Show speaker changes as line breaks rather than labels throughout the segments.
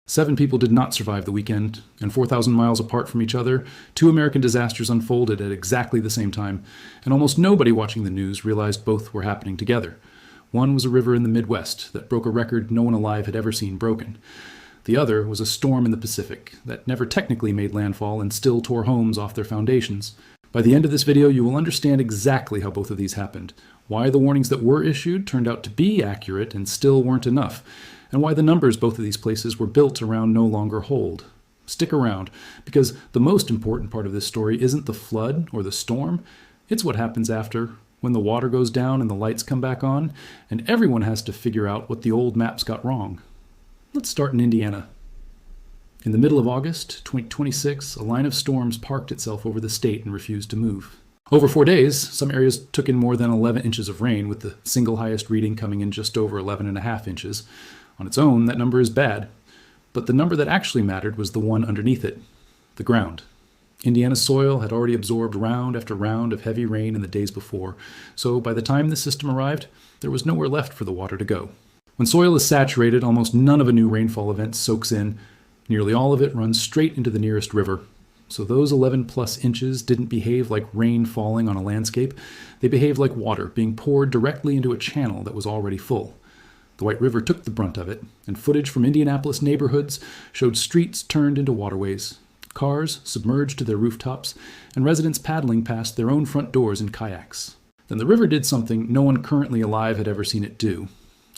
7 people did not survive the weekend, and 4,000 miles apart from each other, 2 American disasters unfolded at exactly the same time, and almost nobody watching the news realized both were happening together. One was a river in the Midwest that broke a record no one alive had ever seen broken. The other was a storm in the Pacific that never technically made landfall and still tore homes off their foundations. By the end of this video, you will understand exactly how both of these happened, why the warnings that were issued turned out to be accurate and still weren't enough, and why the numbers both of these places were built around no longer hold. Stick around, because the most important part of this story isn't the flood or the storm, it's what happens after, when the water goes down and the lights come back on, and everyone has to figure out what the old maps got wrong. Let's start in Indiana. In the middle of August 2026, a line of storms parked itself over the state and refused to move. Over 4 days, some areas took in more than 11 inches of rain, with the single highest reading coming in just over 11.5 inches. On its own, that number is bad, but the number that actually mattered was the one underneath it, the ground. Indiana's soil had already absorbed round after round of heavy rain in the days before, so by the time the system arrived, there was nowhere left for the water to go. When soil is saturated, almost none of a new rainfall event soaks in. Nearly all of it runs straight into the nearest river. So those 11 plus inches didn't behave like rain falling on a landscape. They behaved like water being poured directly into a channel that was already full. The White River took the brunt of it, and footage from Indianapolis neighborhoods showed streets turned into waterways, cars submerged to their rooftops, and residents paddling past their own front doors in kayaks. Then the river did something no one currently alive had ever seen it do.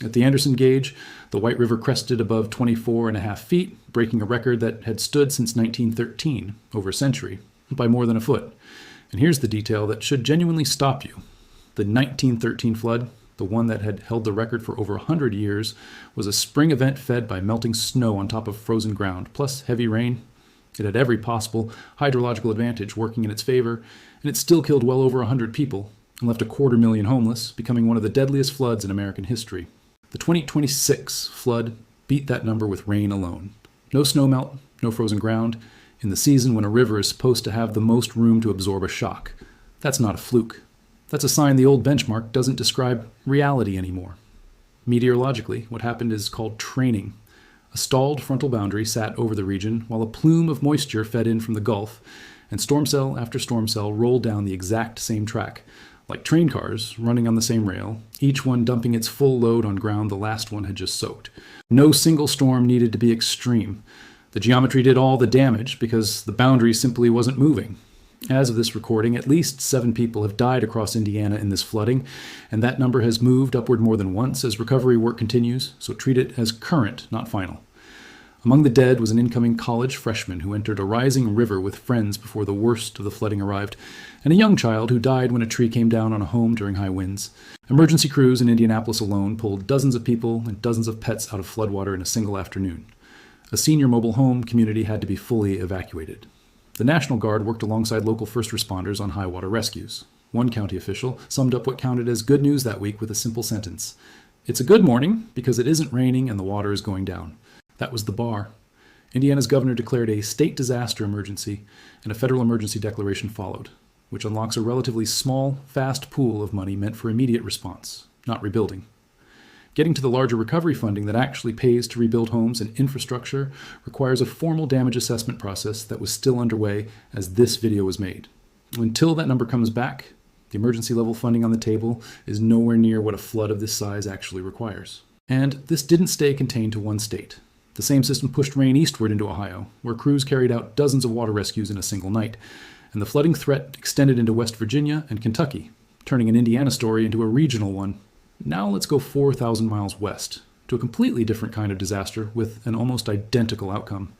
At the Anderson gauge, the White River crested above 24.5 feet, breaking a record that had stood since 1913, over a century, by more than a foot. And here's the detail that should genuinely stop you. The 1913 flood, the one that had held the record for over 100 years, was a spring event fed by melting snow on top of frozen ground, plus heavy rain. It had every possible hydrological advantage working in its favor, and it still killed well over 100 people and left 250,000 homeless, becoming one of the deadliest floods in American history. The 2026 flood beat that number with rain alone. No snowmelt, no frozen ground, in the season when a river is supposed to have the most room to absorb a shock. That's not a fluke. That's a sign the old benchmark doesn't describe reality anymore. Meteorologically, what happened is called training. A stalled frontal boundary sat over the region while a plume of moisture fed in from the Gulf, and storm cell after storm cell rolled down the exact same track, like train cars running on the same rail, each one dumping its full load on ground the last one had just soaked. No single storm needed to be extreme. The geometry did all the damage because the boundary simply wasn't moving. As of this recording, at least 7 people have died across Indiana in this flooding, and that number has moved upward more than once as recovery work continues, so treat it as current, not final. Among the dead was an incoming college freshman who entered a rising river with friends before the worst of the flooding arrived, and a young child who died when a tree came down on a home during high winds. Emergency crews in Indianapolis alone pulled dozens of people and dozens of pets out of floodwater in a single afternoon. A senior mobile home community had to be fully evacuated. The National Guard worked alongside local first responders on high water rescues. One county official summed up what counted as good news that week with a simple sentence: "It's a good morning because it isn't raining and the water is going down." That was the bar. Indiana's governor declared a state disaster emergency, and a federal emergency declaration followed, which unlocks a relatively small, fast pool of money meant for immediate response, not rebuilding. Getting to the larger recovery funding that actually pays to rebuild homes and infrastructure requires a formal damage assessment process that was still underway as this video was made. Until that number comes back, the emergency level funding on the table is nowhere near what a flood of this size actually requires. And this didn't stay contained to one state. The same system pushed rain eastward into Ohio, where crews carried out dozens of water rescues in a single night, and the flooding threat extended into West Virginia and Kentucky, turning an Indiana story into a regional one. Now let's go 4,000 miles west, to a completely different kind of disaster with an almost identical outcome.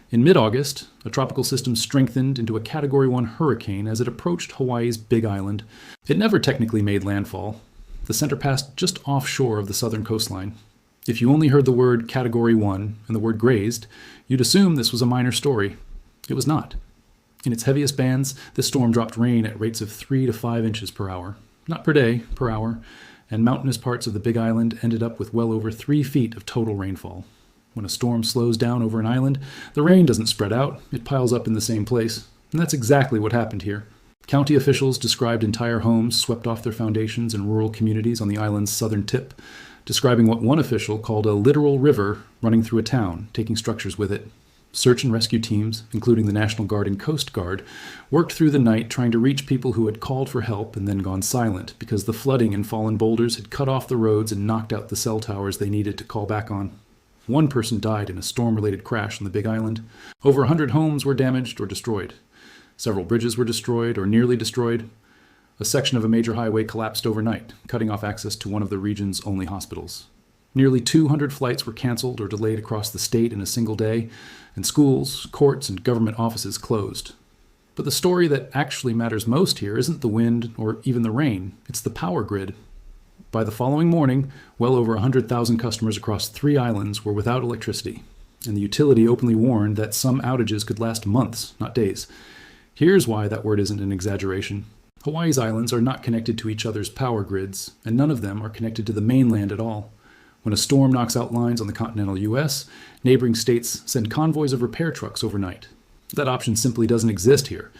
In mid-August, a tropical system strengthened into a Category 1 hurricane as it approached Hawaii's Big Island. It never technically made landfall. The center passed just offshore of the southern coastline. If you only heard the word Category 1 and the word grazed, you'd assume this was a minor story. It was not. In its heaviest bands, this storm dropped rain at rates of 3 to 5 inches per hour. Not per day, per hour, and mountainous parts of the Big Island ended up with well over 3 feet of total rainfall. When a storm slows down over an island, the rain doesn't spread out, it piles up in the same place. And that's exactly what happened here. County officials described entire homes swept off their foundations in rural communities on the island's southern tip. describing what one official called a literal river running through a town, taking structures with it. Search and rescue teams, including the National Guard and Coast Guard, worked through the night trying to reach people who had called for help and then gone silent because the flooding and fallen boulders had cut off the roads and knocked out the cell towers they needed to call back on. One person died in a storm-related crash on the Big Island. Over 100 homes were damaged or destroyed. Several bridges were destroyed or nearly destroyed. A section of a major highway collapsed overnight, cutting off access to one of the region's only hospitals. Nearly 200 flights were canceled or delayed across the state in a single day, and schools, courts, and government offices closed. But the story that actually matters most here isn't the wind or even the rain, it's the power grid. By the following morning, well over 100,000 customers across 3 islands were without electricity, and the utility openly warned that some outages could last months, not days. Here's why that word isn't an exaggeration. Hawaii's islands are not connected to each other's power grids, and none of them are connected to the mainland at all. When a storm knocks out lines on the continental U.S., neighboring states send convoys of repair trucks overnight. That option simply doesn't exist here.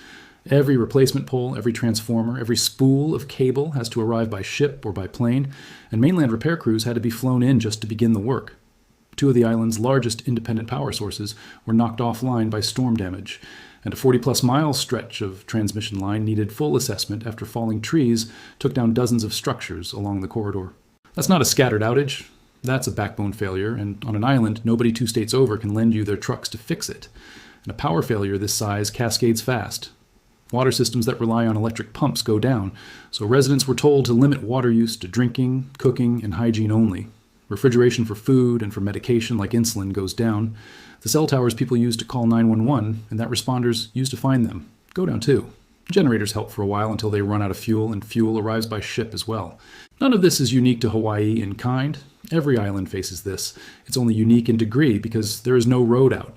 Every replacement pole, every transformer, every spool of cable has to arrive by ship or by plane, and mainland repair crews had to be flown in just to begin the work. 2 of the island's largest independent power sources were knocked offline by storm damage, and a 40-plus mile stretch of transmission line needed full assessment after falling trees took down dozens of structures along the corridor. That's not a scattered outage. That's a backbone failure, and on an island, nobody 2 states over can lend you their trucks to fix it. And a power failure this size cascades fast. Water systems that rely on electric pumps go down, so residents were told to limit water use to drinking, cooking, and hygiene only. Refrigeration for food and for medication like insulin goes down. The cell towers people use to call 911 and that responders use to find them go down too. Generators help for a while until they run out of fuel, and fuel arrives by ship as well. None of this is unique to Hawaii in kind. Every island faces this. It's only unique in degree because there is no road out.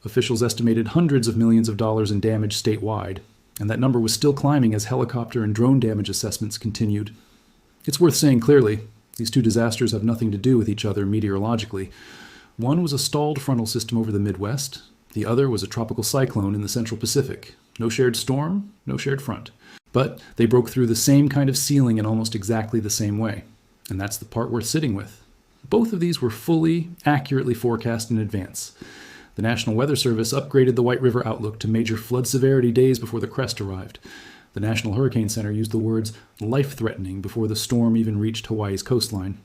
Officials estimated hundreds of millions of dollars in damage statewide, and that number was still climbing as helicopter and drone damage assessments continued. It's worth saying clearly, these 2 disasters have nothing to do with each other meteorologically. One was a stalled frontal system over the Midwest. The other was a tropical cyclone in the Central Pacific. No shared storm, no shared front. But they broke through the same kind of ceiling in almost exactly the same way. And that's the part worth sitting with. Both of these were fully, accurately forecast in advance. The National Weather Service upgraded the White River outlook to major flood severity days before the crest arrived. The National Hurricane Center used the words life-threatening before the storm even reached Hawaii's coastline.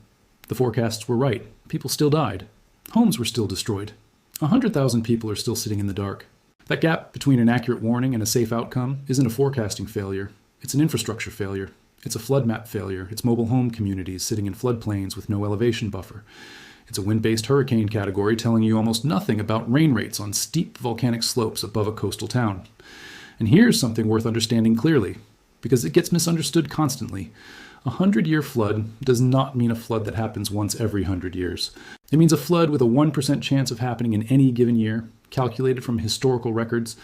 The forecasts were right. People still died. Homes were still destroyed. 100,000 people are still sitting in the dark. That gap between an accurate warning and a safe outcome isn't a forecasting failure. It's an infrastructure failure. It's a flood map failure. It's mobile home communities sitting in floodplains with no elevation buffer. It's a wind-based hurricane category telling you almost nothing about rain rates on steep volcanic slopes above a coastal town. And here's something worth understanding clearly, because it gets misunderstood constantly. A 100-year flood does not mean a flood that happens once every 100 years. It means a flood with a 1% chance of happening in any given year, calculated from historical records,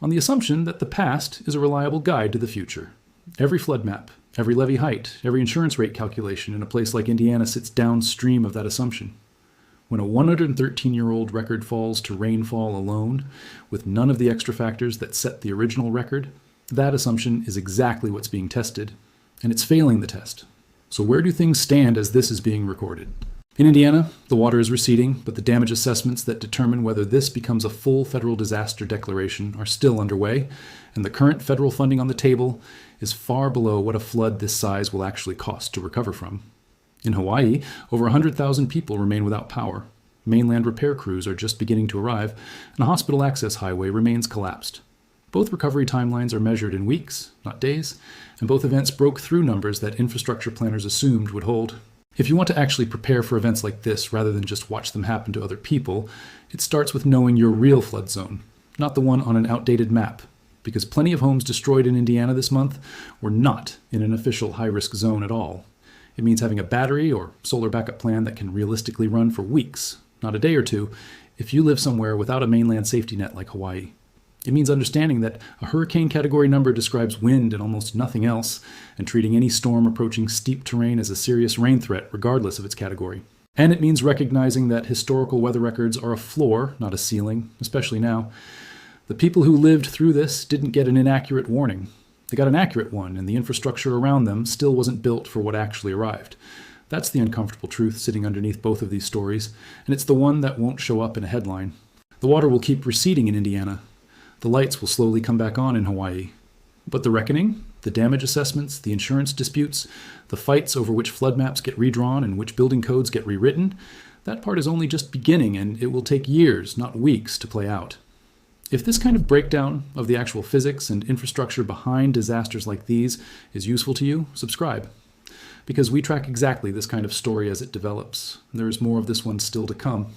on the assumption that the past is a reliable guide to the future. Every flood map, every levee height, every insurance rate calculation in a place like Indiana sits downstream of that assumption. When a 113-year-old record falls to rainfall alone, with none of the extra factors that set the original record, that assumption is exactly what's being tested, and it's failing the test. So where do things stand as this is being recorded? In Indiana, the water is receding, but the damage assessments that determine whether this becomes a full federal disaster declaration are still underway, and the current federal funding on the table is far below what a flood this size will actually cost to recover from. In Hawaii, over 100,000 people remain without power. Mainland repair crews are just beginning to arrive, and a hospital access highway remains collapsed. Both recovery timelines are measured in weeks, not days, and both events broke through numbers that infrastructure planners assumed would hold. If you want to actually prepare for events like this rather than just watch them happen to other people, it starts with knowing your real flood zone, not the one on an outdated map, because plenty of homes destroyed in Indiana this month were not in an official high-risk zone at all. It means having a battery or solar backup plan that can realistically run for weeks, not a day or two, if you live somewhere without a mainland safety net like Hawaii. It means understanding that a hurricane category number describes wind and almost nothing else, and treating any storm approaching steep terrain as a serious rain threat regardless of its category. And it means recognizing that historical weather records are a floor, not a ceiling, especially now. The people who lived through this didn't get an inaccurate warning. They got an accurate one, and the infrastructure around them still wasn't built for what actually arrived. That's the uncomfortable truth sitting underneath both of these stories, and it's the one that won't show up in a headline. The water will keep receding in Indiana. The lights will slowly come back on in Hawaii. But the reckoning, the damage assessments, the insurance disputes, the fights over which flood maps get redrawn and which building codes get rewritten, that part is only just beginning, and it will take years, not weeks, to play out. If this kind of breakdown of the actual physics and infrastructure behind disasters like these is useful to you, subscribe. Because we track exactly this kind of story as it develops. There is more of this one still to come.